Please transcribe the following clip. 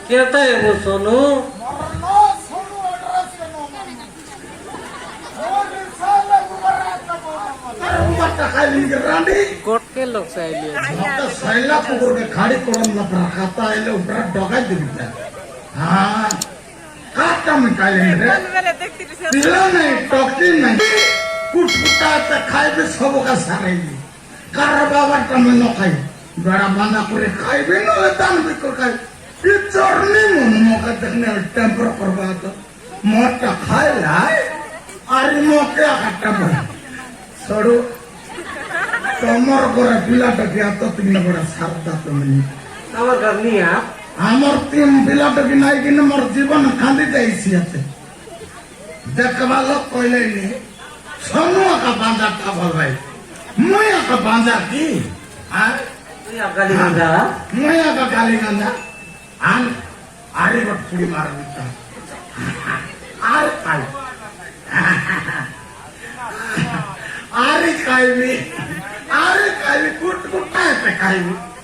কেতা এগো সোনু कोट के लोग सहेली सैला कुकुर के खाड़ी कोड़म लपड़ा खाता है ले ऊपर डॉगा दिखता है हाँ काटा मिटाई रे पिला नहीं टॉक्सी नहीं कुछ कुटा ते खाए भी सब का सारे कार बाबा टमे न खाई बड़ा बंदा करे खाए भी न दान भी कर खाए ये चोरनी मन मौका देखने टेम्पर करवा तो मोटा खाए लाए अरे मौके काटा बन सड़ो তোমার ঘরে পিলাটাকে এত তিন বড় সারদা তুমি আমার গানিয়া আমার তিন পিলাটাকে নাই কিনে মোর জীবন কাঁদি যাইছি আছে দেখবা লোক কইলে নি সোনু আকা বাঁধাটা বল ভাই মুই আকা বাঁধা কি আর তুই আগালি গাঁজা মুই আকা গালি গাঁজা আন আরে বট পুরি মার দিতা আর খাই আরে খাইবি আরে খাইবি কুট কুট খাইবি